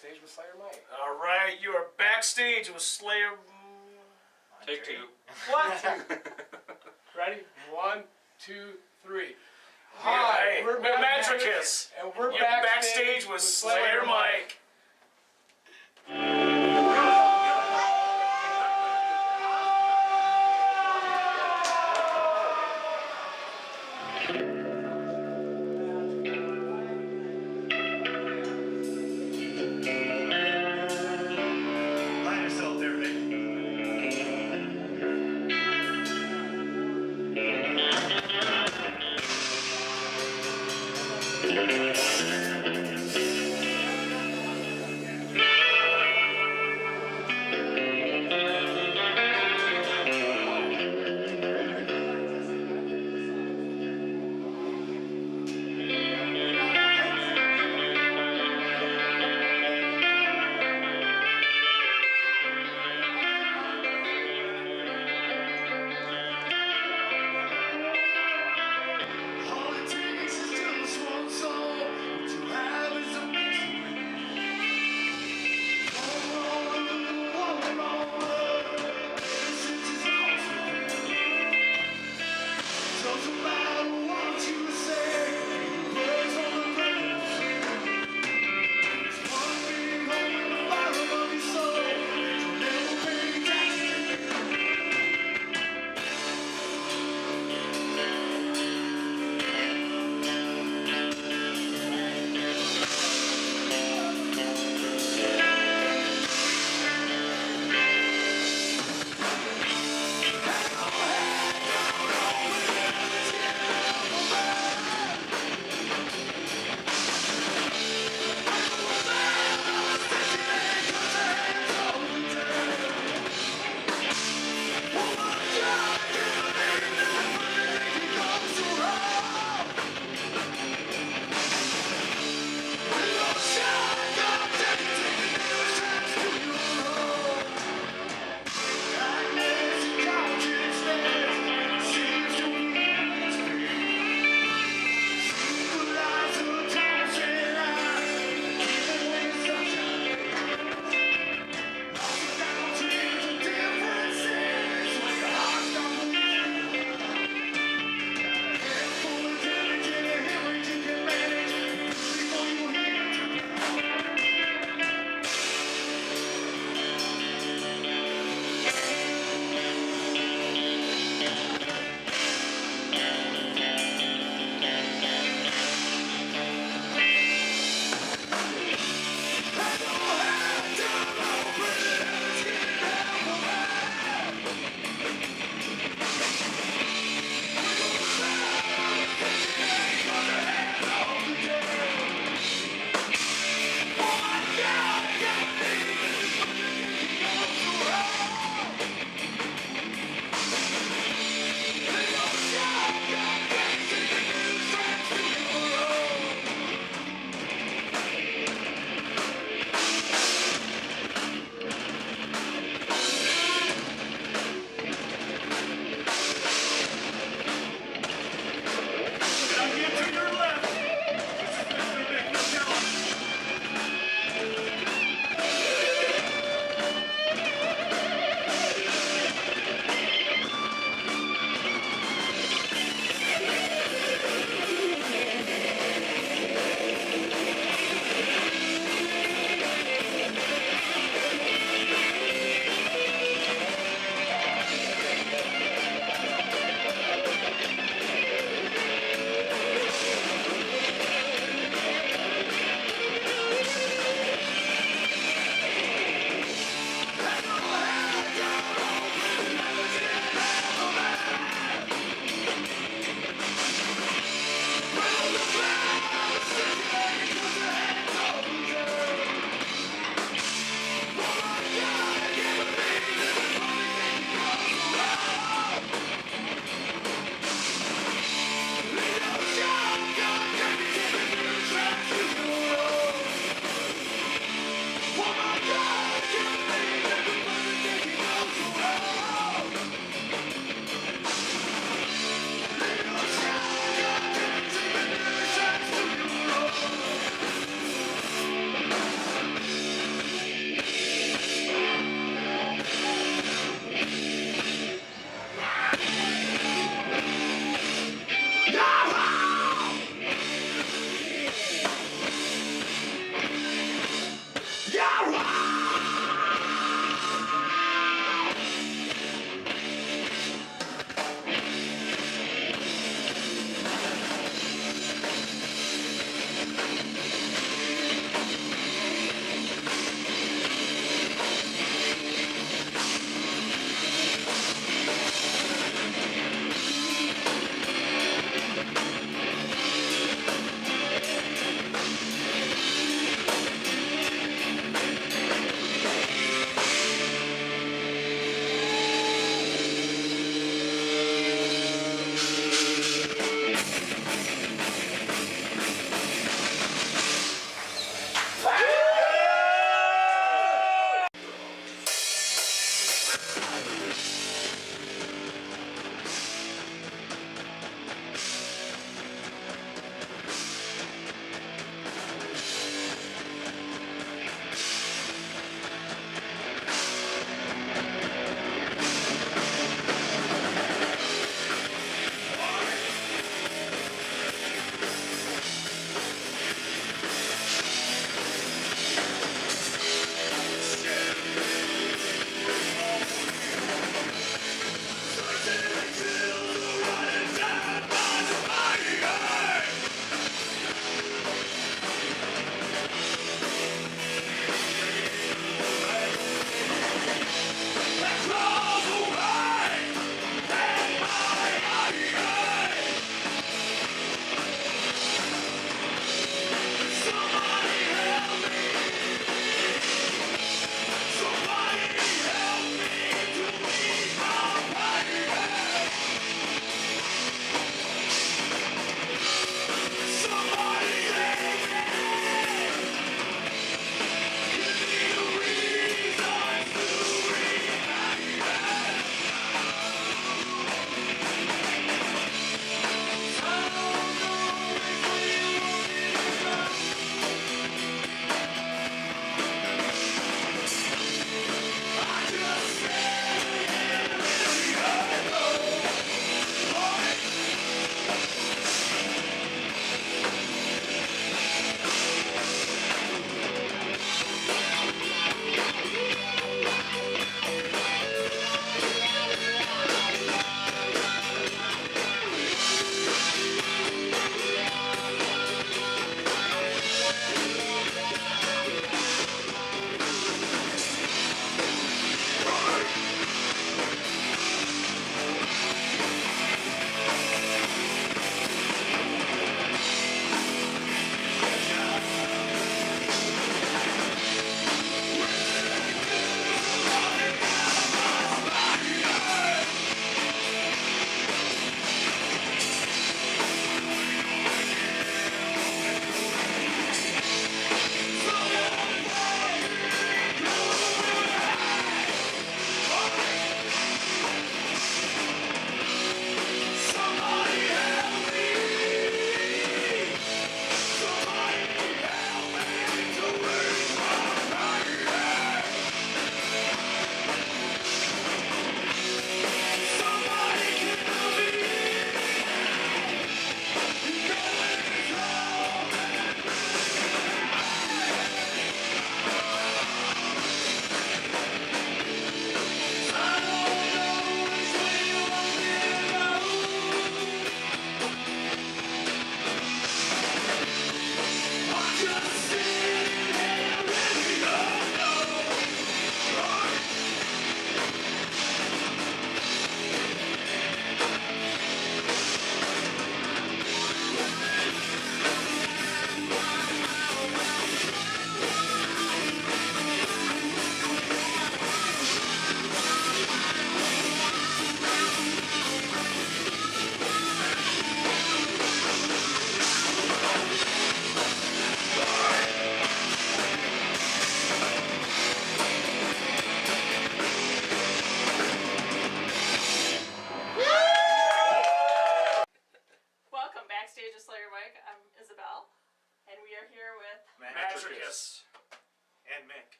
Backstage with Slayermike. All right, you are backstage with Slayer. Take two. What? Ready? 1, 2, 3. Hi, we're MATREKIS. And we're You're backstage with Slayermike.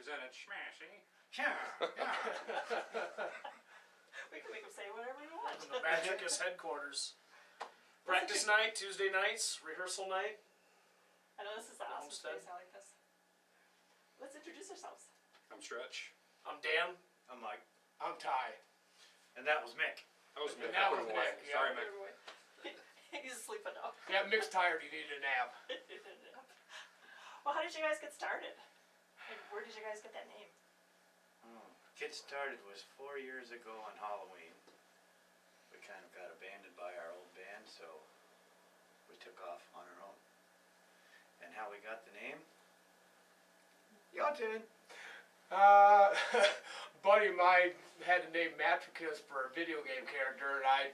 then it's smash, eh? Yeah. We can make them say whatever we want. The MATREKIS headquarters. Practice night, Tuesday nights, rehearsal night. I know this is an awesome Homestead. place. I like this. Let's introduce ourselves. I'm Stretch. I'm Dan. I'm Mike. I'm Ty. And that was Mick. That was Mick. that I put was him away. Mick, yeah. Sorry, Mick. He's sleeping now. Yeah, Mick's tired. He needed a nap. Well, how did you guys get started? And where did you guys get that name? Get Started was 4 years ago on Halloween. We kind of got abandoned by our old band, so we took off on our own. And how we got the name? Your turn. Buddy of mine had the name MATREKIS for a video game character, and I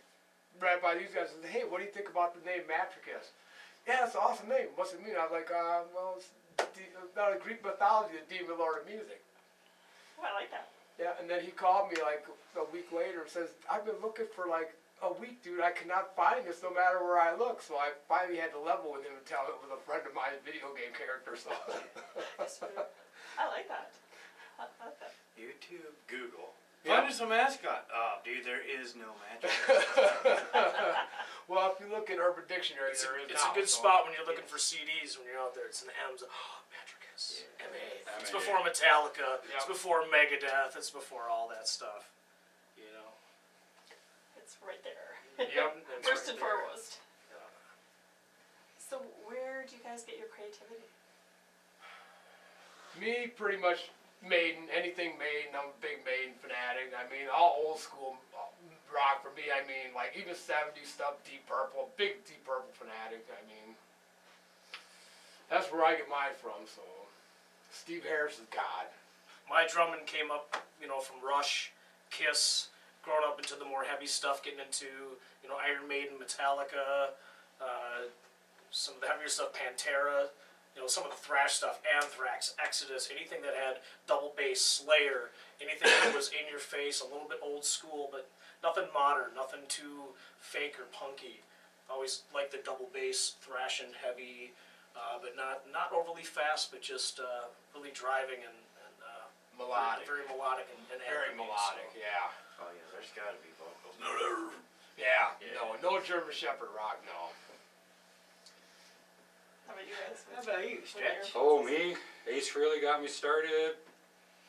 ran by these guys and said, "Hey, what do you think about the name MATREKIS?" "Yeah, it's an awesome name. What's it mean?" I was like, "Well, it's about a Greek mythology, the demon lord of music." Oh, I like that. Yeah, and then he called me like a week later and says, "I've been looking for like a week, dude. I cannot find this no matter where I look." So I finally had to level with him and tell him it was a friend of mine's video game character. So I like that. I like that. YouTube, Google. Yeah. Find us a mascot. Oh, dude, there is no magic. well, if you look in Urban Dictionary, It's there is a now, good so- spot when you're looking for CDs when you're out there. It's an M's. Oh, MATREKIS. Yeah. MA. It's MA. before Metallica. It's Yep. before Megadeth. It's before all that stuff. You know. It's right there. Yep. It's First right and there. foremost. So where do you guys get your creativity? Me, pretty much Maiden, anything Maiden. I'm a big Maiden fanatic. I mean, all old school rock for me. I mean, like even 70s stuff, Deep Purple, big Deep Purple fanatic. I mean, that's where I get mine from. So, Steve Harris is God. My drumming came up, you know, from Rush, Kiss, growing up into the more heavy stuff, getting into, you know, Iron Maiden, Metallica, some of the heavier stuff, Pantera, you know, some of the thrash stuff, Anthrax, Exodus, anything that had double bass, Slayer, anything that was in your face, a little bit old school, but nothing modern, nothing too fake or punky. Always liked the double bass, thrash and heavy, but not overly fast, but just really driving and Melodic. very melodic and Very anthemy, melodic, so. yeah. Oh, yeah, there's got to be vocals. Yeah, Yeah. no German Shepherd rock, no. How about you guys? How about you, Stretch? Oh, me. Ace Frehley got me started.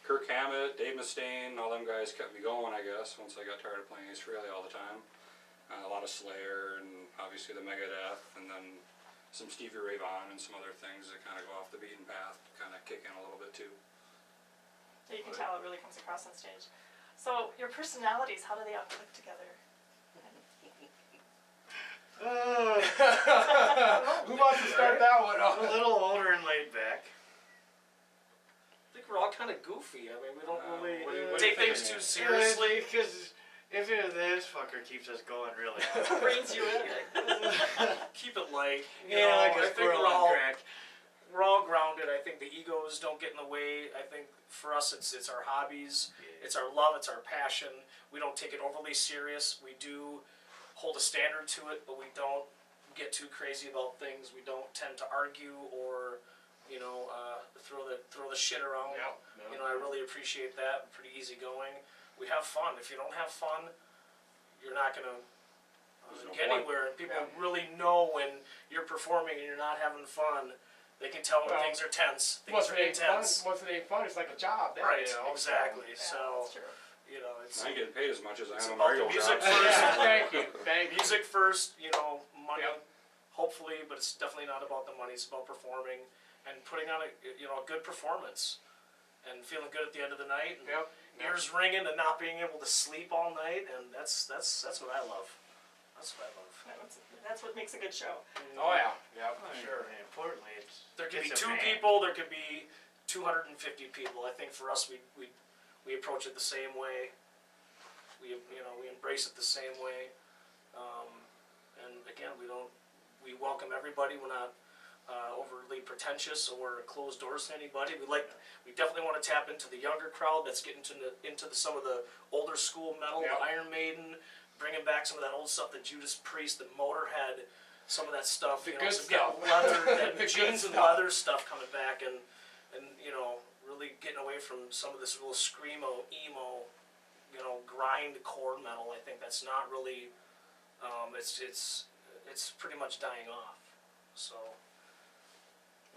Kirk Hammett, Dave Mustaine, all them guys kept me going, I guess, once I got tired of playing Ace Frehley all the time. A lot of Slayer and obviously the Megadeth, and then some Stevie Ray Vaughan and some other things that kind of go off the beaten path, kind of kick in a little bit too. So you can tell it really comes across on stage. So your personalities, how do they all click together? Who wants to start that one I'm a off? little older and laid back. I think we're all kind of goofy. I mean, we don't really what do you take think things of too me? seriously. Because if this fucker keeps us going really hard. Brings you in. Keep it light. You Yeah, know, like I a think squirrel on crack. we're all grounded. I think the egos don't get in the way. I think for us, it's our hobbies, it's our love, it's our passion. We don't take it overly serious. We do hold a standard to it, but we don't get too crazy about things. We don't tend to argue or, you know, throw the shit around. Yeah, You know, I really appreciate that. Pretty easygoing. We have fun. If you don't have fun, you're not gonna There's no get point. anywhere. And people Yeah. really know when you're performing and you're not having fun. They can tell when Well, things are tense. Things Once are it ain't fun, intense. once it ain't fun, it's like a job. Then, Right. you know, Exactly. Yeah, So that's true. you know, it's I ain't getting paid as much as I It's am on about my the real music job. first. Yeah, thank you, thank you. music first. You know, money. Yep. Hopefully, but it's definitely not about the money. It's about performing and putting on a good performance and feeling good at the end of the night. And Yep. ears ringing and not being able to sleep all night, and that's what I love. That's what I love. That's what makes a good show. Oh yeah, yeah, for sure. And importantly, There could be it's a 2 band. people. There could be 250 people. I think for us, we approach it the same way. We embrace it the same way. And again, we welcome everybody. We're not overly pretentious or closed doors to anybody. We definitely want to tap into the younger crowd that's getting into some of the older school metal, Yep. the Iron Maiden, bringing back some of that old stuff, the Judas Priest, the Motorhead, some of that stuff. The you good know, some stuff. leather, The that good jeans and stuff. leather stuff coming back, and you know, really getting away from some of this real screamo, emo, you know, grind core metal. I think that's not really, it's pretty much dying off. So.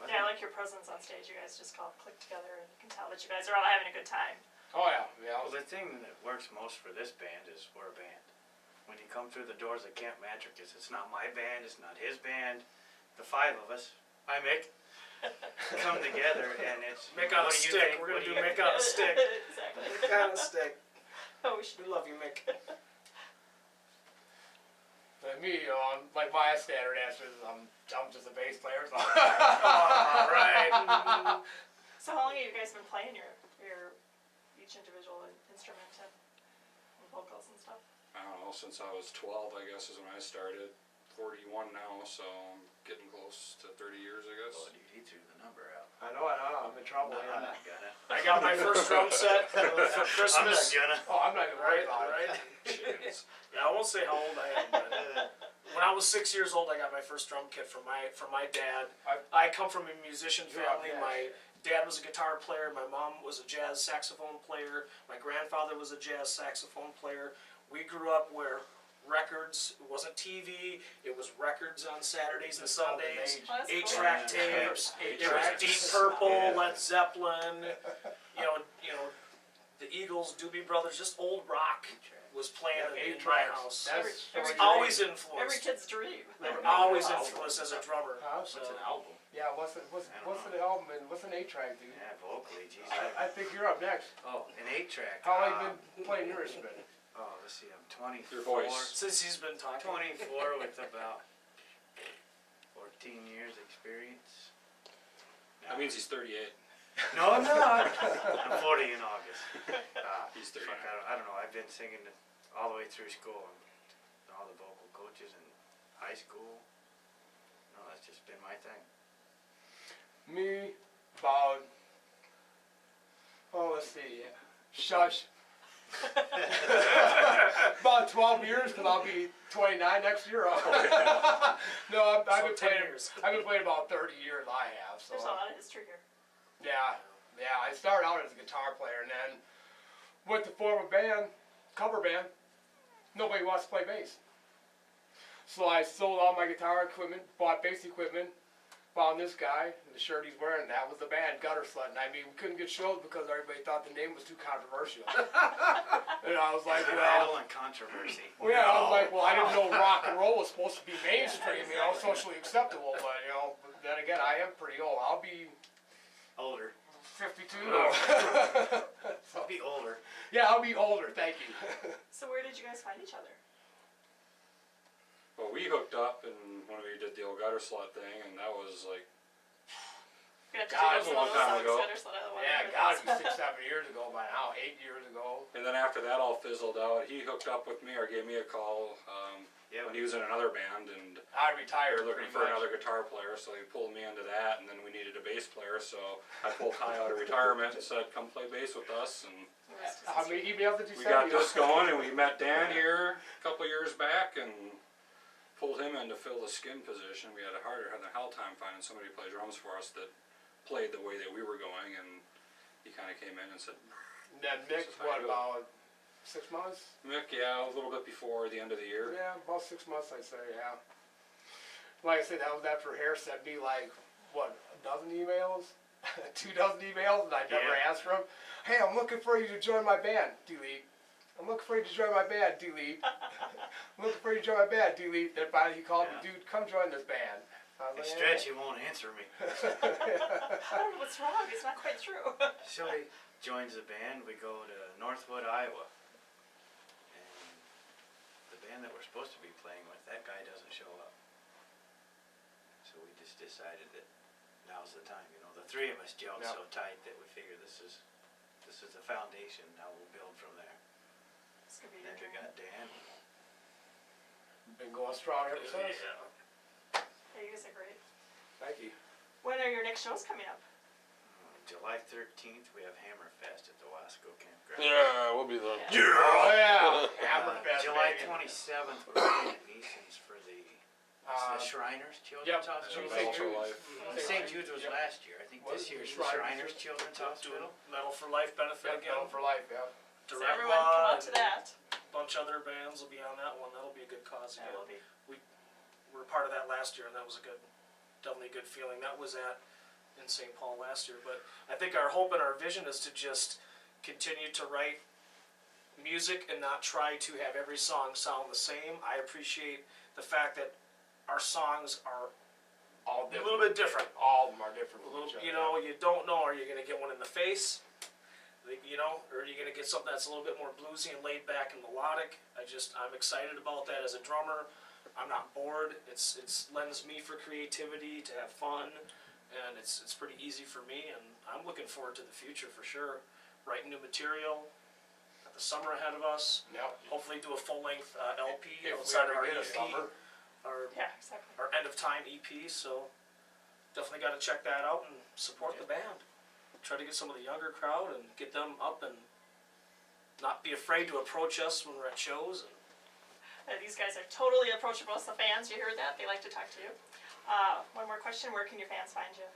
Yeah, I like your presence on stage. You guys just all click together, and you can tell that you guys are all having a good time. Oh yeah, yeah. Well, the thing that works most for this band is we're a band. When you come through the doors at Camp MATREKIS, it's not my band, it's not his band. The five of us, hi Mick, come together and it's... Mick on a what do you stick. think? We're What gonna do do you- Mick on a stick. Exactly. Mick on a stick. Oh, we should. We love you, Mick. Like me, you know, like my standard answer is I'm just a bass player. So. All right. So how long have you guys been playing your each individual instrument and vocals and stuff? I don't know, since I was 12, I guess, is when I started. 41 now, so I'm getting close to 30 years, I guess. Oh, dude, he threw the number out. I know, I'm in trouble I'm here. not gonna. I got my first drum set for I'm not Christmas. gonna. Oh, I'm not even worried Right, about it. right. Jeez. Yeah, I won't say how old I am, but when I was 6 years old, I got my first drum kit from my dad. I come from a musician family. Yeah. My dad was a guitar player. My mom was a jazz saxophone player. My grandfather was a jazz saxophone player. We grew up where records, it wasn't TV, it was records on Saturdays and Sundays, Oh, that's cool. 8-track tapes, it was Eight-tracks. Deep Purple, Yeah. Led Zeppelin, you know, the Eagles, Doobie Brothers, just old rock was playing in my house. That's Every- so Always Every influenced. kid's dream. They were always influenced as a drummer. Huh? So, What's an album? Yeah, what's an album and what's an 8-track, dude? Yeah, vocally, geez. I think you're up next. Oh, an 8-track. How long you been playing your instrument? Oh, let's see, I'm 24. Your voice. since he's been talking. 24 with about 14 years experience. That means he's 38. No, I'm not. I'm 40 in August. He's Fuck, 39. I don't know. I've been singing all the way through school. And all the vocal coaches in high school. No, that's just been my thing. Me, about, let's see, shush. About 12 years, because I'll be 29 next year. No, I've been 10 playing. years. I've been playing about 30 years. I have. So There's a lot of history here. yeah. I started out as a guitar player, and then went to form a band, cover band. Nobody wants to play bass, so I sold all my guitar equipment, bought bass equipment. Found this guy, and the shirt he's wearing, that was the band, Gutter Slut. And I mean, we couldn't get shows because everybody thought the name was too controversial. And I was like, well, Rattle and controversy. yeah, I was like, well, I didn't know rock and roll was supposed to be mainstream, you know, socially acceptable. But, you know, then again, I am pretty old. I'll be Older. 52. I'll be older. Yeah, I'll be older, thank you. So where did you guys find each other? Well, we hooked up and when we did the old gutter slut thing, and that was like, We have to God, do it was a long time ago. Yeah, gotta be 6, 7 years ago by now, 8 years ago. and then after that all fizzled out. He hooked up with me or gave me a call Yeah, when he was in another band, and I they retired were looking pretty for much. another guitar player, so he pulled me into that, and then we needed a bass player, so I pulled Ty out of retirement and said, come play bass with us, and How many emails did you we send got me? this going, and we met Dan here a couple years back, and pulled him in to fill the skin position. We had a hell time finding somebody to play drums for us that played the way that we were going, and he kind of came in and said, And then Mick, what, about 6 months? Mick, yeah, a little bit before the end of the year. Yeah, about 6 months, I'd say, yeah. Like I said, that was after Hare sent me like, what, a dozen emails? 2 dozen emails, and I never Yeah. answered him. Hey, I'm looking for you to join my band. Delete. I'm looking for you to join my band. Delete. I'm looking for you to join my band. Delete. Then finally he called me, dude, come join this band. I was Hey, like, Stretch, he won't answer me. I don't know what's wrong. It's not quite true. So he joins the band. We go to Northwood, Iowa. And the band that we're supposed to be playing with, that guy doesn't show up. So we just decided that now's the time. You know, the 3 of us gelled Yeah. so tight that we figured this is the foundation. Now we'll build from there. This could be Then your we dream. got Dan. Been going strong ever since. Hey, you guys are great. Thank you. When are your next shows coming up? July 13th, we have Hammerfest at the Wasco Campground. Yeah, we'll be there. Oh yeah. Hammerfest, July baby. 27th, we're playing at Neeson's for the It's the Shriners Children's yep. Hospital. Metal for Life. St. Jude's was Yep. last year. I think Was this it year's Shriners? Shriners Children's Doing Hospital. Metal for Life benefit Yep, again. Metal for Life, yeah. So everyone come out to that. A bunch of other bands will be on that one. That'll be a good cause That again. will be. We were part of that last year, and that was a good, definitely a good feeling. That was in St. Paul last year. But I think our hope and our vision is to just continue to write music and not try to have every song sound the same. I appreciate the fact that our songs are All a different. little bit different. All of them are different A from little, each other. you know, you don't know, are you going to get one in the face? You know, or are you going to get something that's a little bit more bluesy and laid back and melodic? I'm excited about that as a drummer. I'm not bored. It's lends me for creativity, to have fun, and it's pretty easy for me, and I'm looking forward to the future for sure. Writing new material, got the summer ahead of us. Yep. Hopefully do a full-length LP If we outside of ever our get a EP, summer. Yeah, exactly. our end of time EP, so definitely got to check that out and support the band. Try to get some of the younger crowd and get them up and not be afraid to approach us when we're at shows. These guys are totally approachable. It's the fans, you heard that? They like to talk to you. One more question, where can your fans find you?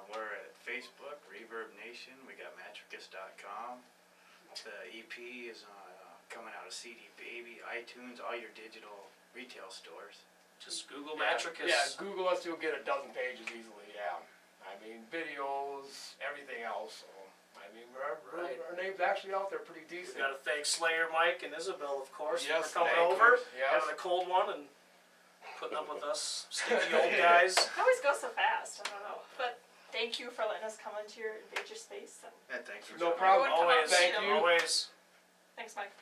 We're at Facebook, Reverb Nation. We got MATREKIS.com. The EP is coming out of CD Baby, iTunes, all your digital retail stores. Just Google Yeah, MATREKIS. Yeah, Google us, you'll get a dozen pages easily, yeah. I mean, videos, everything else, so, I mean, Right. our name's actually out there pretty We decent. got to thank Slayermike and Isabel, of course, Yes, for coming thank over, you. Yes. having a cold one, and putting up with us stinky old guys. It always goes so fast, I don't know. But thank you for letting us come into your invade your space. And Yeah, thanks for No coming. problem. Everyone come out Always, and see Thank them. you. always. Thanks, Mike.